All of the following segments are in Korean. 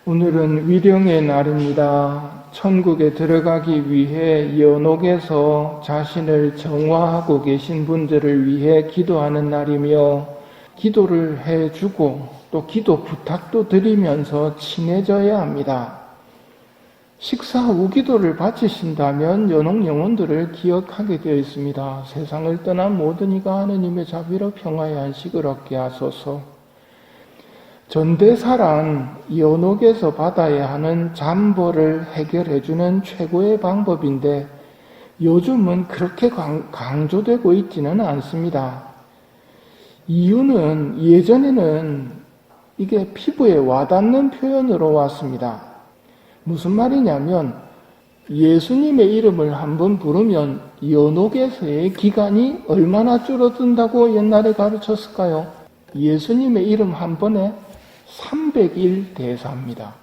오늘은 위령의 날입니다. 천국에 들어가기 위해 연옥에서 자신을 정화하고 계신 분들을 위해 기도하는 날이며, 기도를 해주고 또 기도 부탁도 드리면서 친해져야 합니다. 식사 후 기도를 바치신다면 연옥 영혼들을 기억하게 되어 있습니다. 세상을 떠난 모든 이가 하느님의 자비로 평화의 안식을 얻게 하소서. 전대사란 연옥에서 받아야 하는 잠벌을 해결해주는 최고의 방법인데 요즘은 그렇게 강조되고 있지는 않습니다. 이유는 예전에는 이게 피부에 와닿는 표현으로 왔습니다. 무슨 말이냐면 예수님의 이름을 한번 부르면 연옥에서의 기간이 얼마나 줄어든다고 옛날에 가르쳤을까요? 예수님의 이름 한 번에 300일 대사입니다.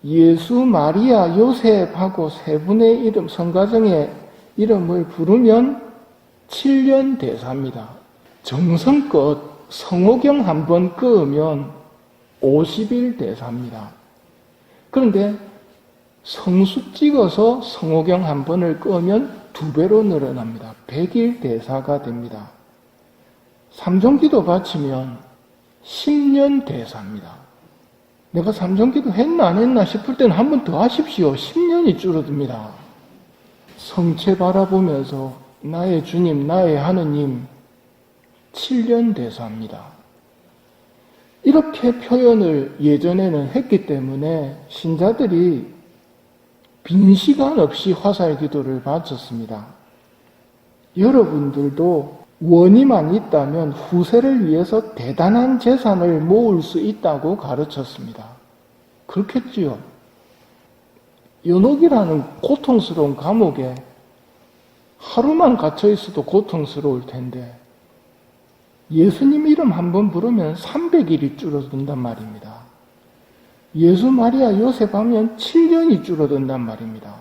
예수, 마리아, 요셉하고 세 분의 이름, 성가정의 이름을 부르면 7년 대사입니다. 정성껏 성호경 한 번 끄으면 50일 대사입니다. 그런데 성수 찍어서 성호경 한 번을 끄면 2배로 늘어납니다. 100일 대사가 됩니다. 삼종기도 바치면 10년 대사입니다. 내가 삼종기도 했나 안 했나 싶을 때는 한 번 더 하십시오. 10년이 줄어듭니다. 성체 바라보면서 나의 주님, 나의 하느님 7년 대사입니다. 이렇게 표현을 예전에는 했기 때문에 신자들이 빈 시간 없이 화살 기도를 바쳤습니다. 여러분들도 원의만 있다면 후세를 위해서 대단한 재산을 모을 수 있다고 가르쳤습니다. 그렇겠지요. 연옥이라는 고통스러운 감옥에 하루만 갇혀 있어도 고통스러울 텐데 예수님 이름 한번 부르면 300일이 줄어든단 말입니다. 예수, 마리아, 요셉 하면 7년이 줄어든단 말입니다.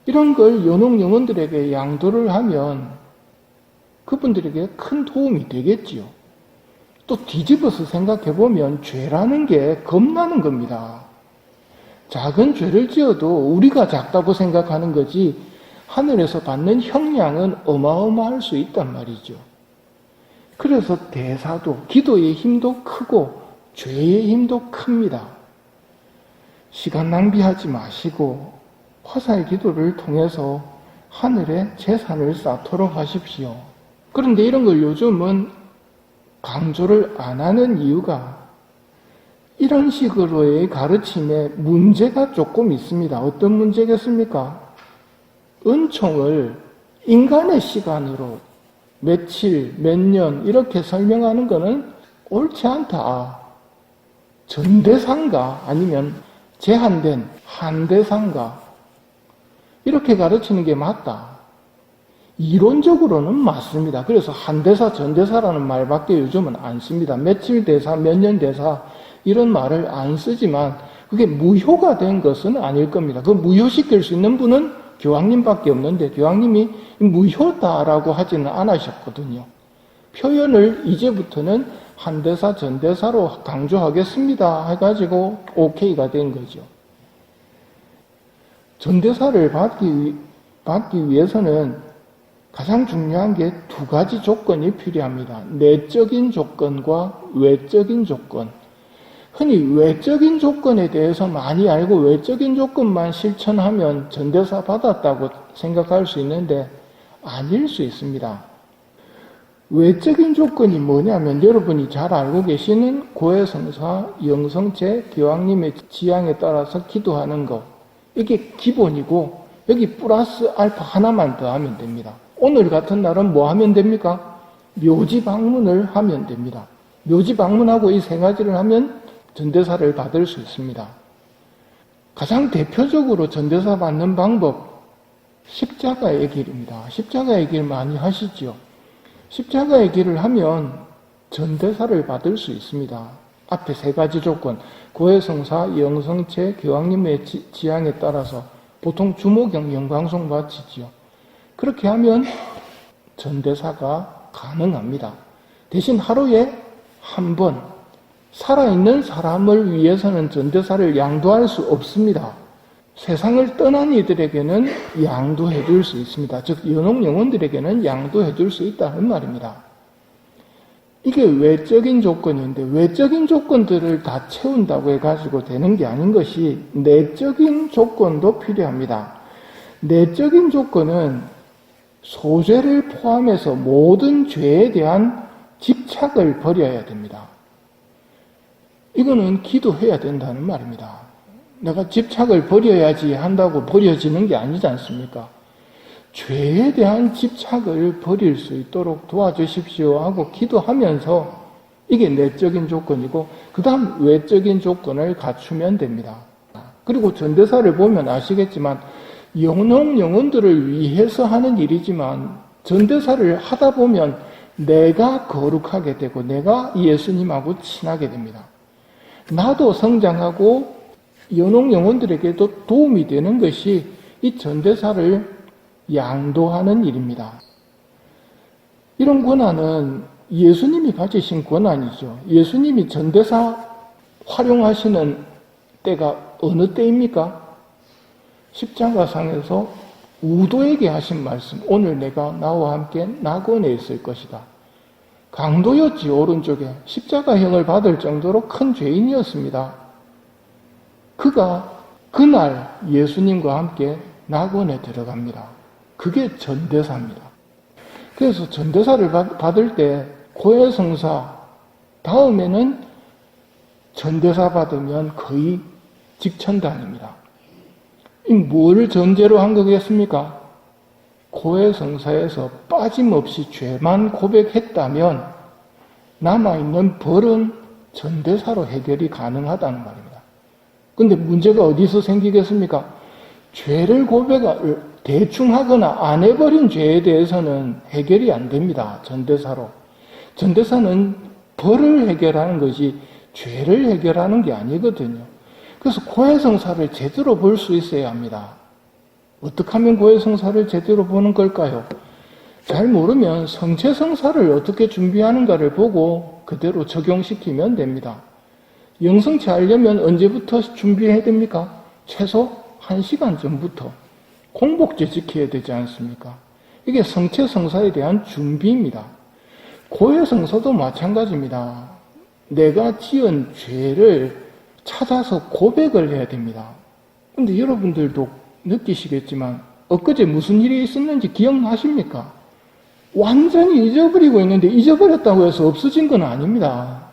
이런 걸 연옥 영혼들에게 양도를 하면 그분들에게 큰 도움이 되겠지요. 또 뒤집어서 생각해보면 죄라는 게 겁나는 겁니다. 작은 죄를 지어도 우리가 작다고 생각하는 거지 하늘에서 받는 형량은 어마어마할 수 있단 말이죠. 그래서 대사도 기도의 힘도 크고 죄의 힘도 큽니다. 시간 낭비하지 마시고 화살 기도를 통해서 하늘에 재산을 쌓도록 하십시오. 그런데 이런 걸 요즘은 강조를 안 하는 이유가 이런 식으로의 가르침에 문제가 조금 있습니다. 어떤 문제겠습니까? 은총을 인간의 시간으로 며칠, 몇 년 이렇게 설명하는 것은 옳지 않다. 전대상가 아니면 제한된 한대상가 이렇게 가르치는 게 맞다. 이론적으로는 맞습니다. 그래서 한대사, 전대사라는 말밖에 요즘은 안 씁니다. 며칠 대사, 몇 년 대사 이런 말을 안 쓰지만 그게 무효가 된 것은 아닐 겁니다. 그 무효시킬 수 있는 분은 교황님밖에 없는데 교황님이 무효다라고 하지는 않으셨거든요. 표현을 이제부터는 한대사, 전대사로 강조하겠습니다 해가지고 오케이가 된 거죠. 전대사를 받기 위해서는 가장 중요한 게 2가지 조건이 필요합니다. 내적인 조건과 외적인 조건. 흔히 외적인 조건에 대해서 많이 알고 외적인 조건만 실천하면 전대사 받았다고 생각할 수 있는데 아닐 수 있습니다. 외적인 조건이 뭐냐면 여러분이 잘 알고 계시는 고해성사, 영성체, 교황님의 지향에 따라서 기도하는 것. 이게 기본이고 여기 플러스 알파 하나만 더 하면 됩니다. 오늘 같은 날은 뭐 하면 됩니까? 묘지 방문을 하면 됩니다. 묘지 방문하고 이 3가지를 하면 전대사를 받을 수 있습니다. 가장 대표적으로 전대사 받는 방법, 십자가의 길입니다. 십자가의 길 많이 하시죠? 십자가의 길을 하면 전대사를 받을 수 있습니다. 앞에 3가지 조건, 고해성사, 영성체, 교황님의 지향에 따라서 보통 주모경 영광송 바치지요. 그렇게 하면 전대사가 가능합니다. 대신 하루에 한 번 살아있는 사람을 위해서는 전도사를 양도할 수 없습니다. 세상을 떠난 이들에게는 양도해 줄 수 있습니다. 즉 연옥 영혼들에게는 양도해 줄 수 있다는 말입니다. 이게 외적인 조건인데 외적인 조건들을 다 채운다고 해가지고 되는 게 아닌 것이 내적인 조건도 필요합니다. 내적인 조건은 소죄를 포함해서 모든 죄에 대한 집착을 버려야 됩니다. 이거는 기도해야 된다는 말입니다. 내가 집착을 버려야지 한다고 버려지는 게 아니지 않습니까? 죄에 대한 집착을 버릴 수 있도록 도와주십시오 하고 기도하면서 이게 내적인 조건이고 그 다음 외적인 조건을 갖추면 됩니다. 그리고 전도사를 보면 아시겠지만 연옥 영혼들을 위해서 하는 일이지만 전도사를 하다 보면 내가 거룩하게 되고 내가 예수님하고 친하게 됩니다. 나도 성장하고 연옥 영혼들에게도 도움이 되는 것이 이 전도사를 양도하는 일입니다. 이런 권한은 예수님이 가지신 권한이죠. 예수님이 전도사 활용하시는 때가 어느 때입니까? 십자가상에서 우도에게 하신 말씀, 오늘 내가 나와 함께 낙원에 있을 것이다. 강도였지, 오른쪽에. 십자가형을 받을 정도로 큰 죄인이었습니다. 그가 그날 예수님과 함께 낙원에 들어갑니다. 그게 전도사입니다. 그래서 전도사를 받을 때 고해성사 다음에는 전도사 받으면 거의 직천단입니다. 뭘 전제로 한 거겠습니까? 고해성사에서 빠짐없이 죄만 고백했다면 남아있는 벌은 전도사로 해결이 가능하다는 말입니다. 근데 문제가 어디서 생기겠습니까? 죄를 고백을 대충 하거나 안 해버린 죄에 대해서는 해결이 안 됩니다. 전도사로. 전도사는 벌을 해결하는 것이 죄를 해결하는 게 아니거든요. 그래서 고해성사를 제대로 볼 수 있어야 합니다. 어떻게 하면 고해성사를 제대로 보는 걸까요? 잘 모르면 성체성사를 어떻게 준비하는가를 보고 그대로 적용시키면 됩니다. 영성체 하려면 언제부터 준비해야 됩니까? 최소 1시간 전부터 공복제 지켜야 되지 않습니까? 이게 성체성사에 대한 준비입니다. 고해성사도 마찬가지입니다. 내가 지은 죄를 찾아서 고백을 해야 됩니다. 근데 여러분들도 느끼시겠지만 엊그제 무슨 일이 있었는지 기억나십니까? 완전히 잊어버리고 있는데 잊어버렸다고 해서 없어진 건 아닙니다.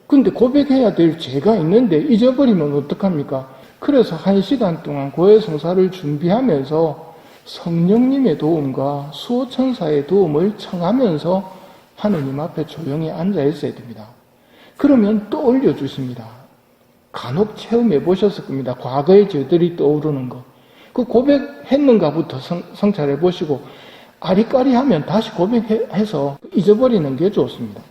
근데 고백해야 될 죄가 있는데 잊어버리면 어떡합니까? 그래서 1시간 동안 고해성사를 준비하면서 성령님의 도움과 수호천사의 도움을 청하면서 하느님 앞에 조용히 앉아 있어야 됩니다. 그러면 떠올려 주십니다. 간혹 체험해 보셨을 겁니다. 과거의 죄들이 떠오르는 거. 그 고백했는가부터 성찰해 보시고 아리까리하면 다시 고백해서 잊어버리는 게 좋습니다.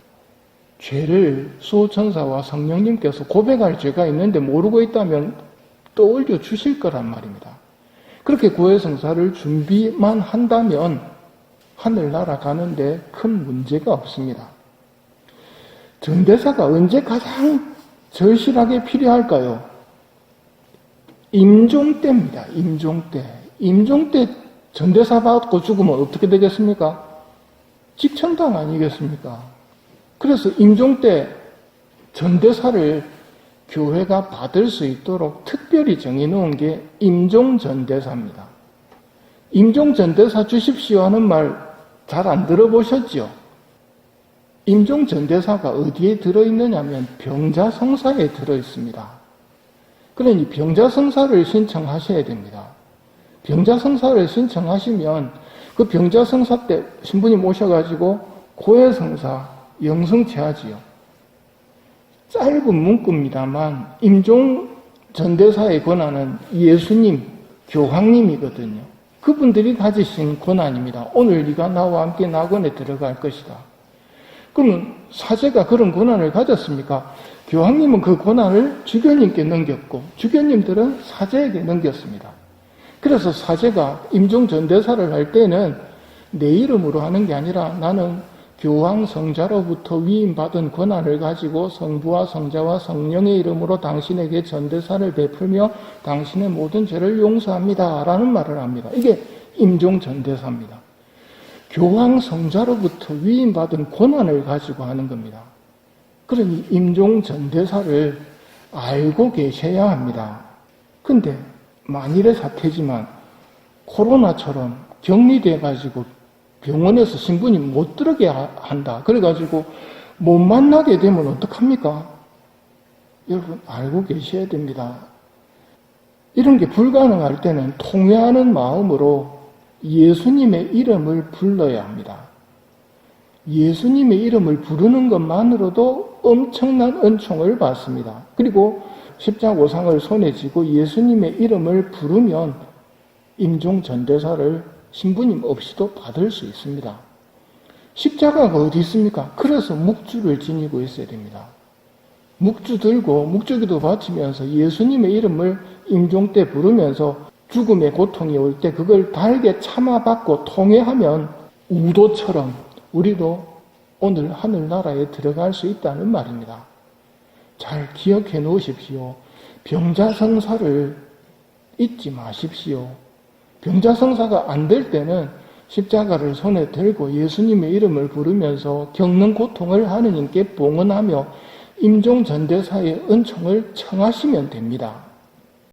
죄를 수호천사와 성령님께서 고백할 죄가 있는데 모르고 있다면 떠올려 주실 거란 말입니다. 그렇게 고해성사를 준비만 한다면 하늘나라 가는데 큰 문제가 없습니다. 전도사가 언제 가장 절실하게 필요할까요? 임종 때입니다. 임종 때. 임종 때 전도사 받고 죽으면 어떻게 되겠습니까? 직천당 아니겠습니까? 그래서 임종 때 전도사를 교회가 받을 수 있도록 특별히 정해놓은 게 임종전도사입니다. 임종전도사 주십시오 하는 말 잘 안 들어보셨죠? 임종전도사가 어디에 들어있느냐면 병자성사에 들어있습니다. 그러니 병자성사를 신청하셔야 됩니다. 병자성사를 신청하시면 그 병자성사 때 신부님 오셔가지고 고해성사 영성체하지요. 짧은 문구입니다만 임종전도사의 권한은 예수님, 교황님이거든요. 그분들이 가지신 권한입니다. 오늘 네가 나와 함께 낙원에 들어갈 것이다. 그러면 사제가 그런 권한을 가졌습니까? 교황님은 그 권한을 주교님께 넘겼고 주교님들은 사제에게 넘겼습니다. 그래서 사제가 임종전도사를 할 때는 내 이름으로 하는 게 아니라 나는 교황 성자로부터 위임받은 권한을 가지고 성부와 성자와 성령의 이름으로 당신에게 전대사를 베풀며 당신의 모든 죄를 용서합니다. 라는 말을 합니다. 이게 임종 전대사입니다. 교황 성자로부터 위임받은 권한을 가지고 하는 겁니다. 그러니 임종 전대사를 알고 계셔야 합니다. 근데 만일의 사태지만 코로나처럼 격리돼가지고 병원에서 신분이 못 들어게 한다. 그래가지고 못 만나게 되면 어떡합니까? 여러분 알고 계셔야 됩니다. 이런 게 불가능할 때는 통회하는 마음으로 예수님의 이름을 불러야 합니다. 예수님의 이름을 부르는 것만으로도 엄청난 은총을 받습니다. 그리고 십자고상을 손에 쥐고 예수님의 이름을 부르면 임종 전대사를 신부님 없이도 받을 수 있습니다. 십자가가 어디 있습니까? 그래서 묵주를 지니고 있어야 됩니다. 묵주 들고 묵주기도 바치면서 예수님의 이름을 임종 때 부르면서 죽음의 고통이 올 때 그걸 달게 참아받고 통회하면 우도처럼 우리도 오늘 하늘나라에 들어갈 수 있다는 말입니다. 잘 기억해 놓으십시오. 병자성사를 잊지 마십시오. 병자성사가 안 될 때는 십자가를 손에 들고 예수님의 이름을 부르면서 겪는 고통을 하느님께 봉헌하며 임종 전대사의 은총을 청하시면 됩니다.